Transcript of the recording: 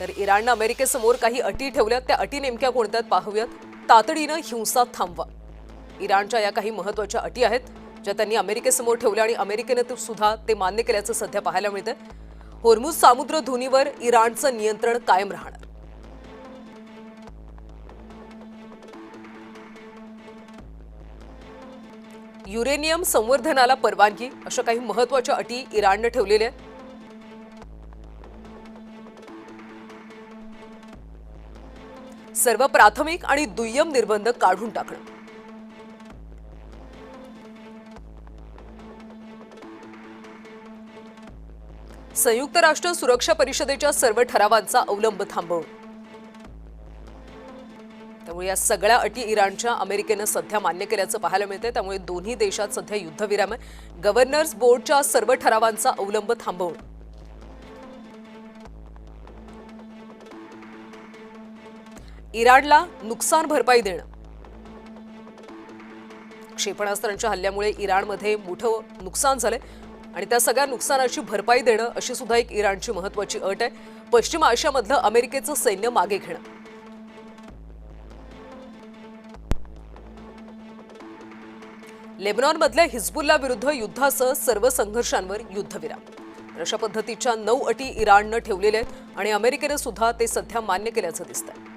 तर इराणनं अमेरिकेसमोर काही अटी ठेवल्यात, त्या अटी नेमक्या कोणत्या पाहूयात. तातडीनं हिंसा थांबवा. इराणच्या या काही महत्त्वाच्या अटी आहेत ज्या त्यांनी अमेरिकेसमोर ठेवल्या आणि अमेरिकेने सुद्धा ते मान्य केल्याचं सध्या पाहायला मिळतं. होर्मुझ सामुद्रधुनीवर इराणचं नियंत्रण कायम राहणार. युरेनियम संवर्धनाला परवानगी, अशा काही महत्त्वाच्या अटी इराणने ठेवलेल्या आहेत. सर्व प्राथमिक आणि दुय्यम निर्बंध काढून टाकणं. संयुक्त राष्ट्र सुरक्षा परिषदेच्या सर्व ठरावांचा अवलंब थांबवणं. त्यामुळे या सगळ्या अटी इराणच्या अमेरिकेनं सध्या मान्य केल्याचं पाहायला मिळतंय. त्यामुळे दोन्ही देशात सध्या युद्धविराम आहे. गव्हर्नर्स बोर्डच्या सर्व ठरावांचा अवलंब थांबवणं. इराणला नुकसान भरपाई देणं. क्षेपणास्त्रांच्या हल्ल्यामुळे इराणमध्ये मोठं नुकसान झालंय आणि त्या सगळ्या नुकसानाची भरपाई देणं अशी सुद्धा एक इराणची महत्त्वाची अट आहे. पश्चिम आशियामधलं अमेरिकेचं सैन्य मागे घेणं. लेबनॉनमधल्या हिजबुल्ला विरुद्ध युद्धासह सर्व संघर्षांवर युद्धविराम. अशा पद्धतीच्या 9 अटी इराणनं ठेवलेल्या आहेत आणि अमेरिकेने सुद्धा ते सध्या मान्य केल्याचं दिसतंय.